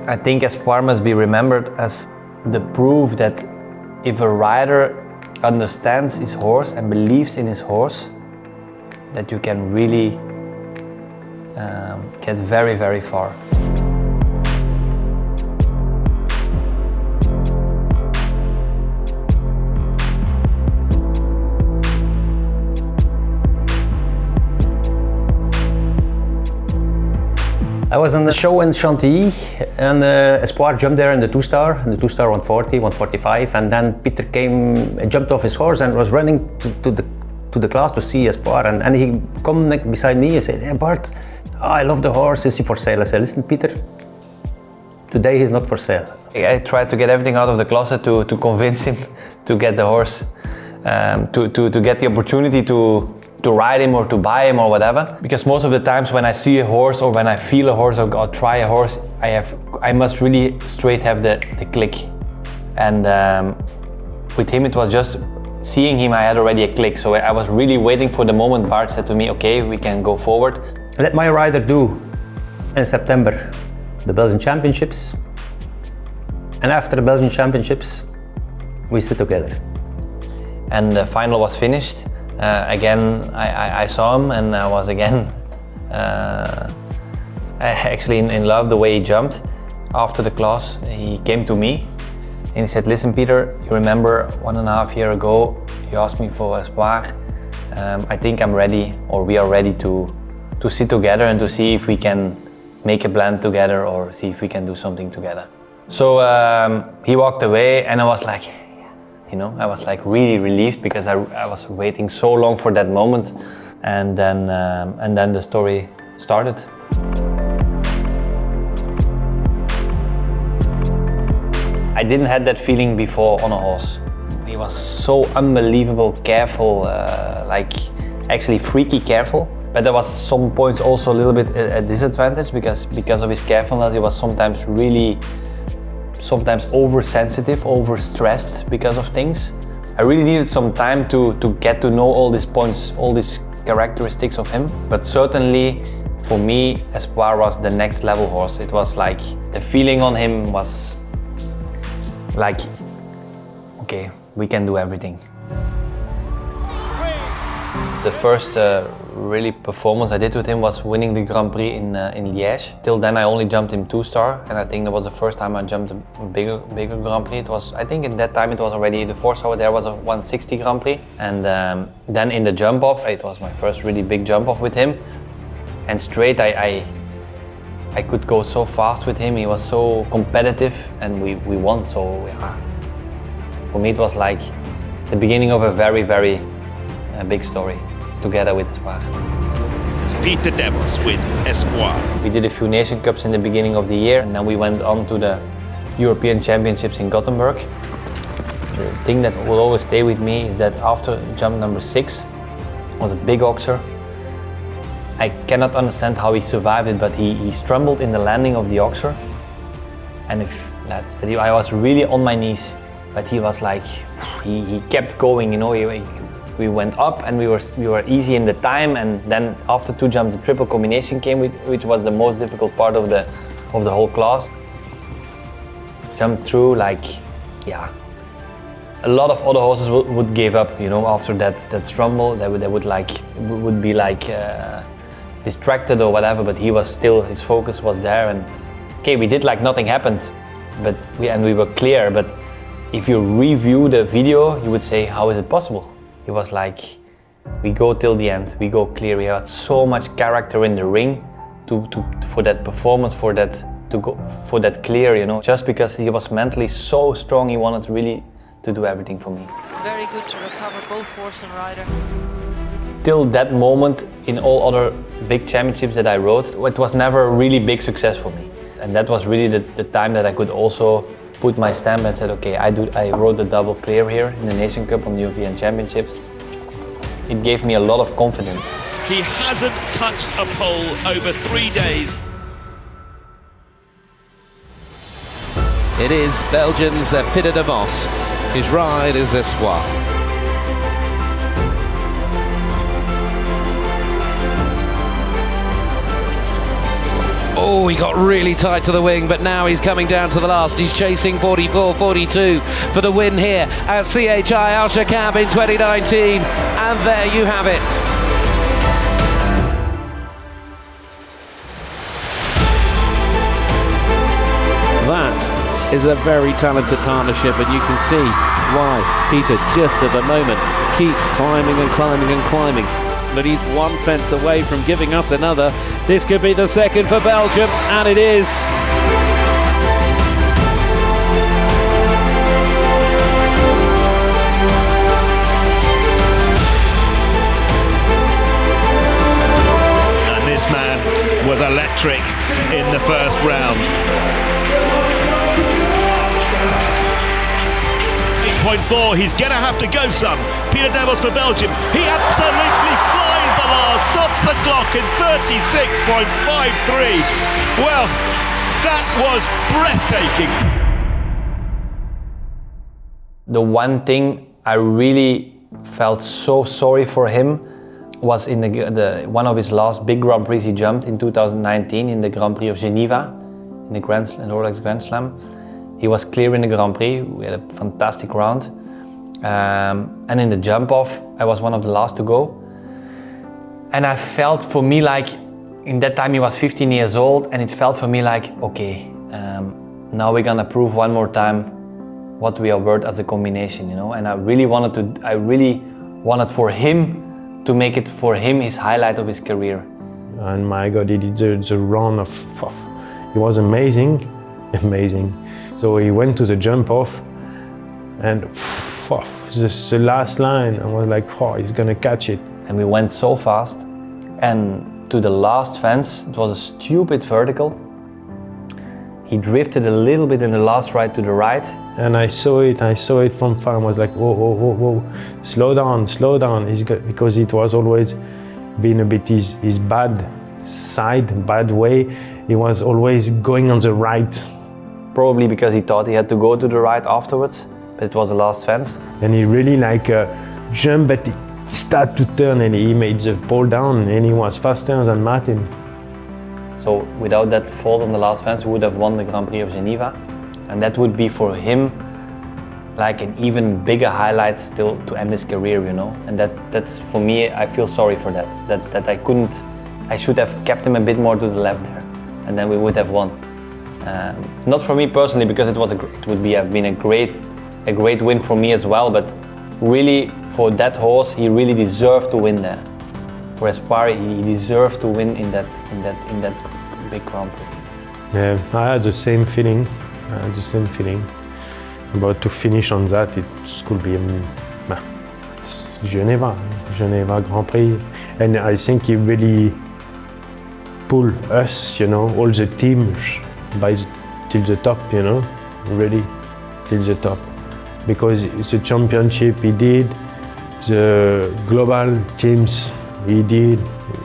I think Espoir must be remembered as the proof that if a rider understands his horse and believes in his horse, that you can really get very, very far. I was on the show in Chantilly, and Espoir jumped there in the two-star 140, 145, and then Peter jumped off his horse and was running to the class to see Espoir, and he come beside me and said, "Hey Bart, I love the horse, is he for sale?" I said, "Listen Peter, today he's not for sale." I tried to get everything out of the closet to convince him to get the horse, to get the opportunity to ride him or to buy him or whatever. Because most of the times when I see a horse or when I feel a horse or try a horse, I must really straight have the click. And with him it was just seeing him, I had already a click. So I was really waiting for the moment Bart said to me, okay, we can go forward. Let my rider do in September the Belgian Championships. And after the Belgian Championships, we sit together. And the final was finished. Again, I saw him and I was again actually in love the way he jumped. After the class, he came to me and he said, "Listen Peter, you remember 1.5 years ago you asked me for Espoir. I think I'm ready, or we are ready to sit together and to see if we can make a plan together or see if we can do something together." So he walked away and I was like, you know, I was like really relieved because I was waiting so long for that moment, and then the story started. I didn't have that feeling before on a horse. He was so unbelievable careful, like actually freaky careful. But there was some points also a little bit a disadvantage because of his carefulness. He was sometimes oversensitive, overstressed because of things. I really needed some time to get to know all these points, all these characteristics of him. But certainly for me, Espoir was the next level horse. It was like, the feeling on him was like, okay, we can do everything. The first really performance I did with him was winning the Grand Prix in Liège. Till then I only jumped him 2-star, and I think that was the first time I jumped a bigger Grand Prix. It was, I think at that time it was already, the 4-star there was a 160 Grand Prix. And then in the jump off, it was my first really big jump off with him. And straight I could go so fast with him, he was so competitive and we won, so yeah. For me it was like the beginning of a very, very big story together with Espoir. Peter Devos with Espoir. We did a few Nation Cups in the beginning of the year, and then we went on to the European Championships in Gothenburg. The thing that will always stay with me is that after jump number 6 was a big oxer. I cannot understand how he survived it, but he stumbled in the landing of the oxer. And I was really on my knees, but he was like, he kept going, you know. We went up and we were easy in the time, and then after 2 jumps the triple combination came, which was the most difficult part of the whole class. Jumped through, like, yeah. A lot of other horses would give up, you know, after that stumble. They would be like distracted or whatever, but he was still, his focus was there, and okay, we did like nothing happened, but we were clear. But if you review the video, you would say, how is it possible? He was like, we go till the end, we go clear. We had so much character in the ring for that performance, for that clear, you know. Just because he was mentally so strong, he wanted really to do everything for me. Very good to recover both horse and rider. Till that moment, in all other big championships that I rode, it was never a really big success for me. And that was really the time that I could also put my stamp and said, okay, I rode the double clear here in the Nation Cup on the European Championships. It gave me a lot of confidence. He hasn't touched a pole over 3 days. It is Belgian's Peter Devos. His ride is Espoir. Oh, he got really tight to the wing, but now he's coming down to the last. He's chasing 44-42 for the win here at CHI Al Shakab in 2019. And there you have it. That is a very talented partnership, and you can see why Peter just at the moment keeps climbing and climbing and climbing. But he's one fence away from giving us another. This could be the second for Belgium, and it is. And this man was electric in the first round. 8.4, he's gonna have to go some. Peter Devos for Belgium. He absolutely flies the last, stops the clock in 36.53. Well, that was breathtaking. The one thing I really felt so sorry for him was in the one of his last big Grand Prix he jumped in 2019 in the Grand Prix of Geneva, in the Rolex Grand Slam. He was clear in the Grand Prix, we had a fantastic round. And in the jump off, I was one of the last to go. And I felt for me like, in that time he was 15 years old, and it felt for me like, okay, now we're gonna prove one more time what we are worth as a combination, you know? And I really wanted for him to make it for him his highlight of his career. And my God, he did the run of, it was amazing, amazing. So he went to the jump off, and the last line, I was like, oh, he's gonna catch it. And we went so fast, and to the last fence, it was a stupid vertical. He drifted a little bit in the last right to the right. And I saw it from far. I was like, whoa, whoa, whoa, whoa, slow down. Because it was always been a bit his bad side, bad way. He was always going on the right. Probably because he thought he had to go to the right afterwards, but it was the last fence. And he really jumped, but he started to turn, and he made the pole down, and he was faster than Martin. So without that fault on the last fence, we would have won the Grand Prix of Geneva. And that would be for him like an even bigger highlight still to end his career, you know. And that's for me, I feel sorry for that. That I should have kept him a bit more to the left there, and then we would have won. Not for me personally, because it would have been a great win for me as well. But really, for that horse, he really deserved to win there. For Espoir, he deserved to win in that big Grand Prix. Yeah, I had the same feeling. But to finish on that, it could be Geneva Grand Prix. And I think he really pulled us, you know, all the teams till the top, you know, really till the top. Because the championship he did, the global teams he did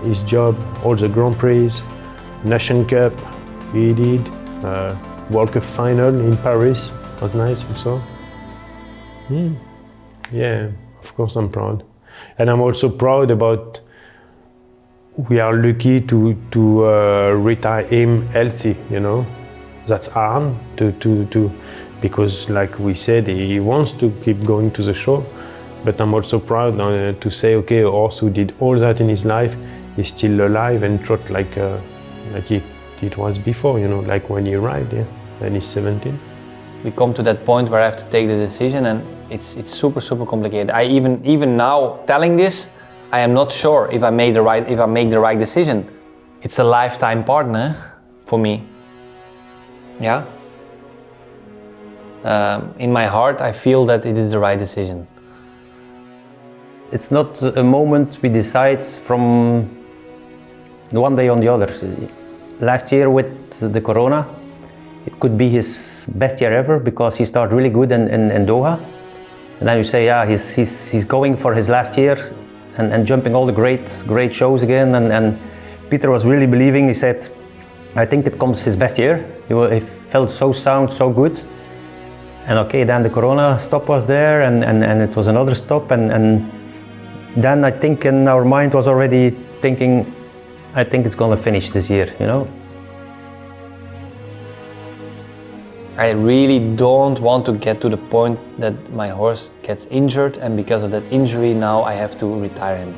his job, all the Grand Prix, Nation Cup he did, World Cup final in Paris was nice also. Yeah, of course I'm proud. And I'm also proud about we are lucky to retire him healthy, you know. That's hard because like we said, he wants to keep going to the show. But I'm also proud to say, okay, a horse who did all that in his life is still alive and trot like it was before, you know, like when he arrived, yeah, and he's 17. We come to that point where I have to take the decision, and it's super complicated. I even now telling this, I am not sure if I make the right decision. It's a lifetime partner for me. Yeah. In my heart, I feel that it is the right decision. It's not a moment we decide from one day on the other. Last year with the Corona, it could be his best year ever because he started really good in Doha. And then you say, yeah, he's going for his last year and jumping all the great shows again. And Peter was really believing. He said, I think it comes his best year. He felt so sound, so good. And okay, then the Corona stop was there, and it was another stop, and then I think in our mind was already thinking, I think it's gonna finish this year, you know. I really don't want to get to the point that my horse gets injured, and because of that injury now I have to retire him.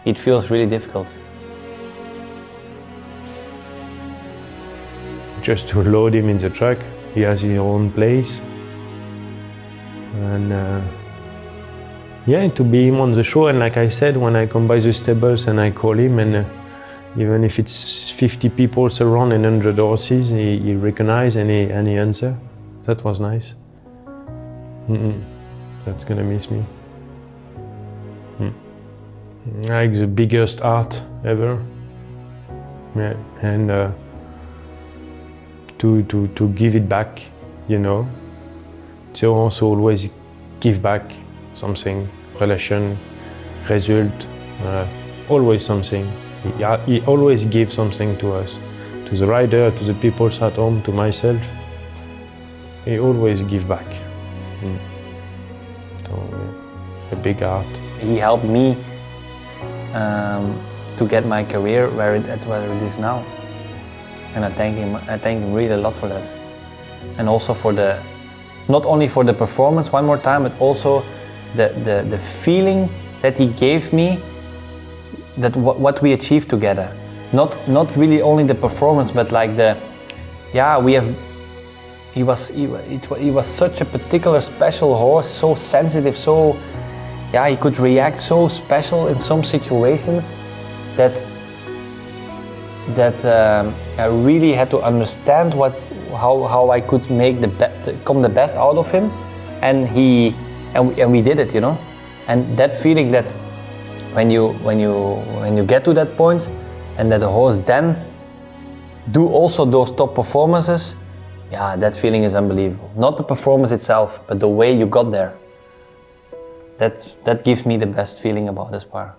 It feels really difficult. Just to load him in the truck, he has his own place. And yeah, to be him on the show, and like I said, when I come by the stables and I call him, and even if it's 50 people around and 100 horses, he recognizes and he answers. That was nice. That's gonna miss me. Like the biggest art ever. Yeah, and to give it back, you know. To also always give back something, relation, result, always something. He always gives something to us, to the rider, to the people at home, to myself. He always gives back. So, yeah, a big art. He helped me to get my career where it is now, and I thank him really a lot for that, and also for not only for the performance one more time, but also the feeling that he gave me, that what we achieved together. Not really only the performance, but like he was such a particular special horse, so sensitive, so he could react so special in some situations that I really had to understand how I could make the best out of him, and we did it, you know. And that feeling that when you get to that point, and that the horse then do also those top performances, that feeling is unbelievable. Not the performance itself, but the way you got there. That gives me the best feeling about Espoir.